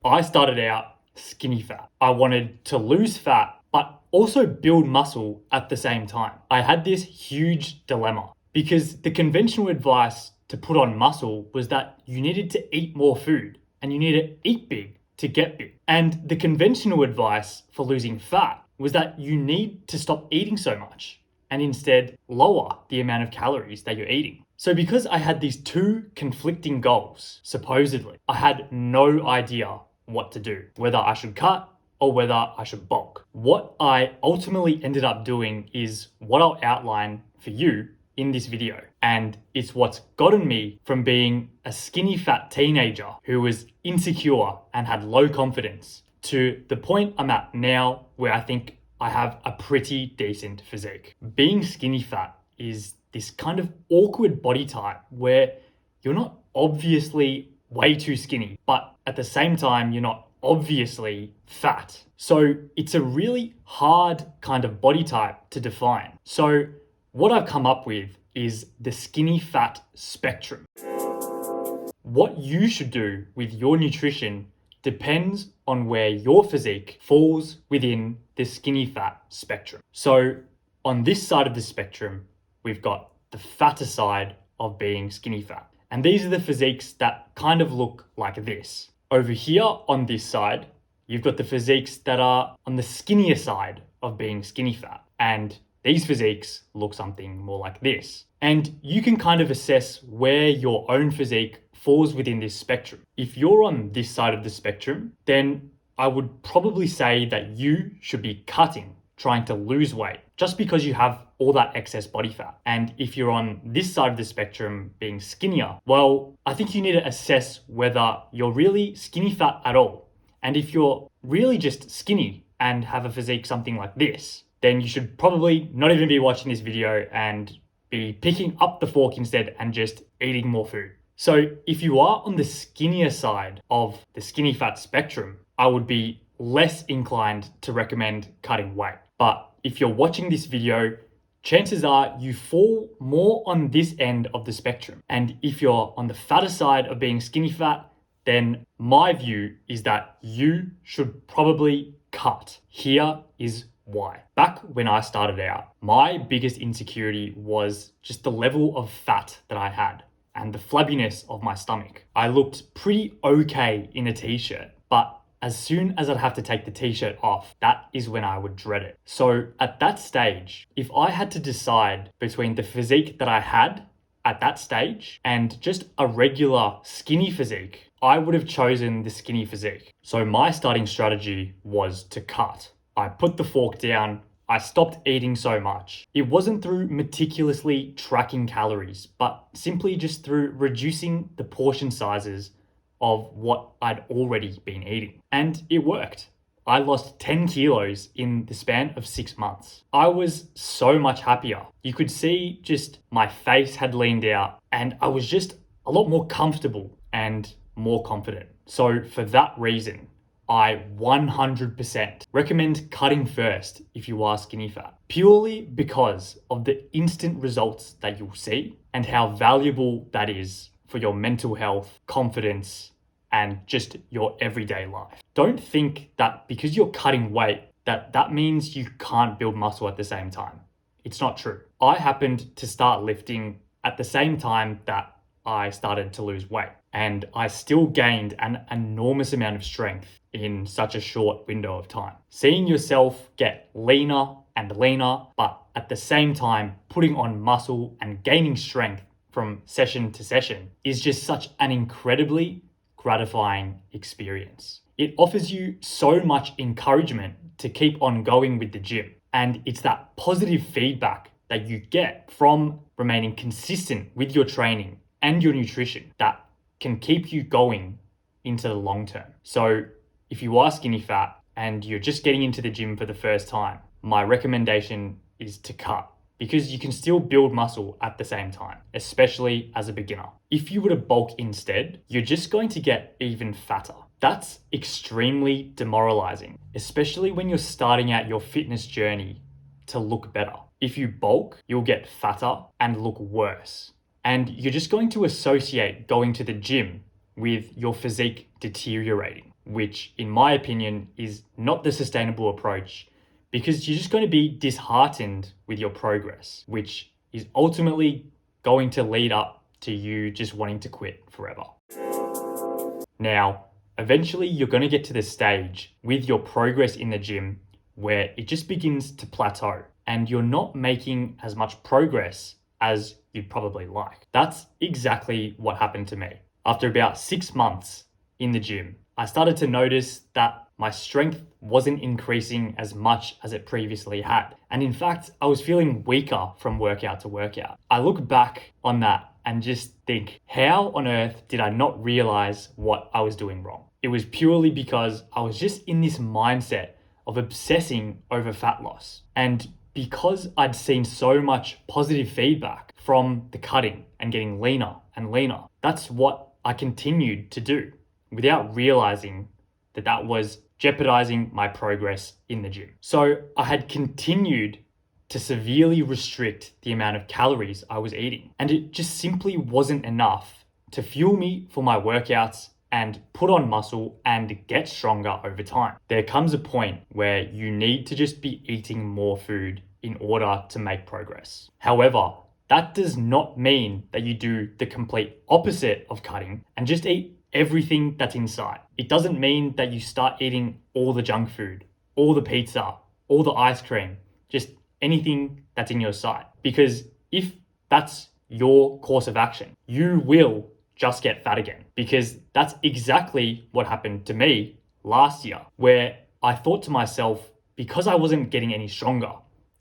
I started out skinny fat. I wanted to lose fat, but also build muscle at the same time. I had this huge dilemma because the conventional advice to put on muscle was that you needed to eat more food and you need to eat big to get big. And the conventional advice for losing fat was that you need to stop eating so much and instead lower the amount of calories that you're eating. So because I had these two conflicting goals, supposedly, I had no idea what to do, whether I should cut or whether I should bulk. What I ultimately ended up doing is what I'll outline for you in this video. And it's what's gotten me from being a skinny fat teenager who was insecure and had low confidence to the point I'm at now where I think I have a pretty decent physique. Being skinny fat is this kind of awkward body type where you're not obviously way too skinny, but at the same time, you're not obviously fat. So it's a really hard kind of body type to define. So what I've come up with is the skinny fat spectrum. What you should do with your nutrition depends on where your physique falls within the skinny fat spectrum. So on this side of the spectrum, we've got the fatter side of being skinny fat. And these are the physiques that kind of look like this. Over here on this side, you've got the physiques that are on the skinnier side of being skinny fat. And these physiques look something more like this. And you can kind of assess where your own physique falls within this spectrum. If you're on this side of the spectrum, then I would probably say that you should be cutting, trying to lose weight, just because you have all that excess body fat. And if you're on this side of the spectrum being skinnier, well, I think you need to assess whether you're really skinny fat at all. And if you're really just skinny and have a physique something like this, then you should probably not even be watching this video and be picking up the fork instead and just eating more food. So if you are on the skinnier side of the skinny fat spectrum, I would be less inclined to recommend cutting weight. But if you're watching this video, chances are you fall more on this end of the spectrum. And if you're on the fatter side of being skinny fat, then my view is that you should probably cut. Here is why. Back when I started out, my biggest insecurity was just the level of fat that I had and the flabbiness of my stomach. I looked pretty okay in a t-shirt, but as soon as I'd have to take the t-shirt off, that is when I would dread it. So at that stage, if I had to decide between the physique that I had at that stage and just a regular skinny physique, I would have chosen the skinny physique. So my starting strategy was to cut. I put the fork down. I stopped eating so much. It wasn't through meticulously tracking calories, but simply just through reducing the portion sizes of what I'd already been eating. And it worked. I lost 10 kilos in the span of 6 months. I was so much happier. You could see just my face had leaned out and I was just a lot more comfortable and more confident. So for that reason, I 100% recommend cutting first if you are skinny fat, purely because of the instant results that you'll see and how valuable that is for your mental health, confidence, and just your everyday life. Don't think that because you're cutting weight, that means you can't build muscle at the same time. It's not true. I happened to start lifting at the same time that I started to lose weight, and I still gained an enormous amount of strength in such a short window of time. Seeing yourself get leaner and leaner, but at the same time putting on muscle and gaining strength from session to session is just such an incredibly gratifying experience. It offers you so much encouragement to keep on going with the gym. And it's that positive feedback that you get from remaining consistent with your training and your nutrition that can keep you going into the long term. So if you are skinny fat and you're just getting into the gym for the first time, my recommendation is to cut, because you can still build muscle at the same time, especially as a beginner. If you were to bulk instead, you're just going to get even fatter. That's extremely demoralizing, especially when you're starting out your fitness journey to look better. If you bulk, you'll get fatter and look worse. And you're just going to associate going to the gym with your physique deteriorating. which in my opinion is not the sustainable approach, because you're just going to be disheartened with your progress, which is ultimately going to lead up to you just wanting to quit forever. Now, eventually you're going to get to the stage with your progress in the gym where it just begins to plateau and you're not making as much progress as you'd probably like. That's exactly what happened to me. After about 6 months in the gym, I started to notice that my strength wasn't increasing as much as it previously had. And in fact, I was feeling weaker from workout to workout. I look back on that and just think, how on earth did I not realize what I was doing wrong? It was purely because I was just in this mindset of obsessing over fat loss. And because I'd seen so much positive feedback from the cutting and getting leaner and leaner, that's what I continued to do without realizing that that was jeopardizing my progress in the gym. So I had continued to severely restrict the amount of calories I was eating, and it just simply wasn't enough to fuel me for my workouts and put on muscle and get stronger over time. There comes a point where you need to just be eating more food in order to make progress. However, that does not mean that you do the complete opposite of cutting and just eat everything that's in sight. It doesn't mean that you start eating all the junk food, all the pizza, all the ice cream, just anything that's in your sight. Because if that's your course of action, you will just get fat again, because that's exactly what happened to me last year, where I thought to myself, because I wasn't getting any stronger,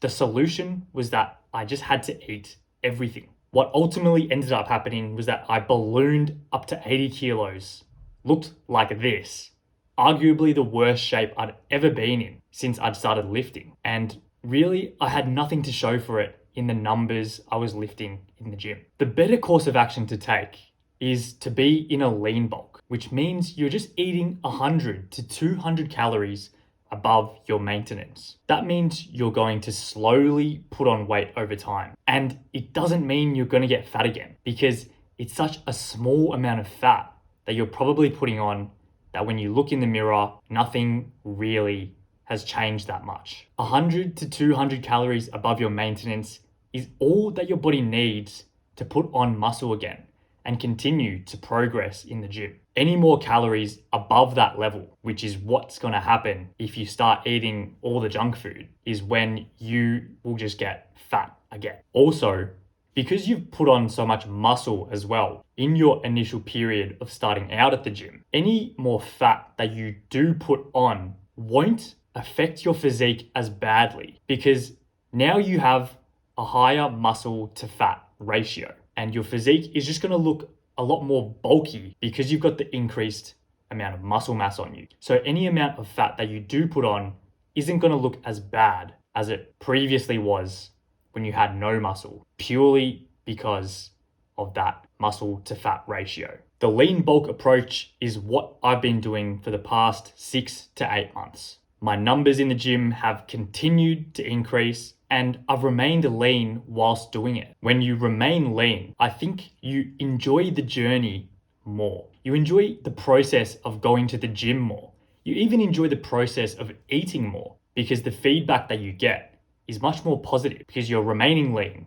the solution was that I just had to eat everything. What ultimately ended up happening was that I ballooned up to 80 kilos, looked like this, arguably the worst shape I'd ever been in since I'd started lifting. And really, I had nothing to show for it in the numbers I was lifting in the gym. The better course of action to take is to be in a lean bulk, which means you're just eating 100 to 200 calories above your maintenance. That means you're going to slowly put on weight over time. And it doesn't mean you're going to get fat again, because it's such a small amount of fat that you're probably putting on that when you look in the mirror, nothing really has changed that much. 100 to 200 calories above your maintenance is all that your body needs to put on muscle again and continue to progress in the gym. Any more calories above that level, which is what's going to happen if you start eating all the junk food, is when you will just get fat again. Also, because you've put on so much muscle as well in your initial period of starting out at the gym, any more fat that you do put on won't affect your physique as badly, because now you have a higher muscle to fat ratio, and your physique is just going to look a lot more bulky because you've got the increased amount of muscle mass on you. So any amount of fat that you do put on isn't going to look as bad as it previously was when you had no muscle, purely because of that muscle to fat ratio. The lean bulk approach is what I've been doing for the past 6 to 8 months. My numbers in the gym have continued to increase, and I've remained lean whilst doing it. When you remain lean, I think you enjoy the journey more. You enjoy the process of going to the gym more. You even enjoy the process of eating more, because the feedback that you get is much more positive because you're remaining lean.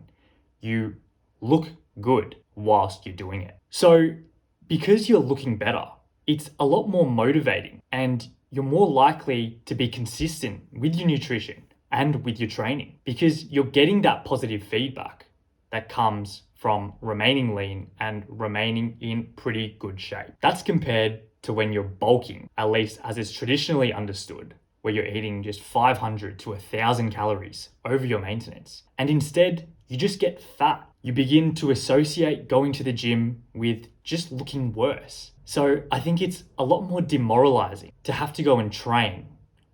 You look good whilst you're doing it. So because you're looking better, it's a lot more motivating, and you're more likely to be consistent with your nutrition and with your training, because you're getting that positive feedback that comes from remaining lean and remaining in pretty good shape. That's compared to when you're bulking, at least as it's traditionally understood, where you're eating just 500 to 1,000 calories over your maintenance. And instead, you just get fat. You begin to associate going to the gym with just looking worse. So I think it's a lot more demoralizing to have to go and train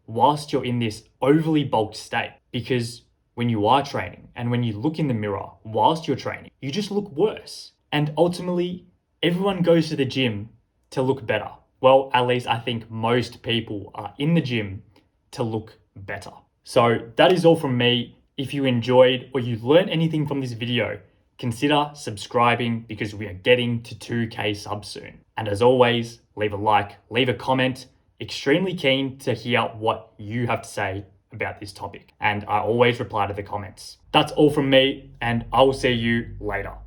whilst you're in this overly bulked state, because when you are training and when you look in the mirror whilst you're training, you just look worse. And ultimately, everyone goes to the gym to look better. Well, at least I think most people are in the gym to look better. So that is all from me. If you enjoyed or you learned anything from this video, consider subscribing, because we are getting to 2K subs soon. And as always, leave a like, leave a comment, extremely keen to hear what you have to say about this topic, and I always reply to the comments. That's all from me, and I will see you later.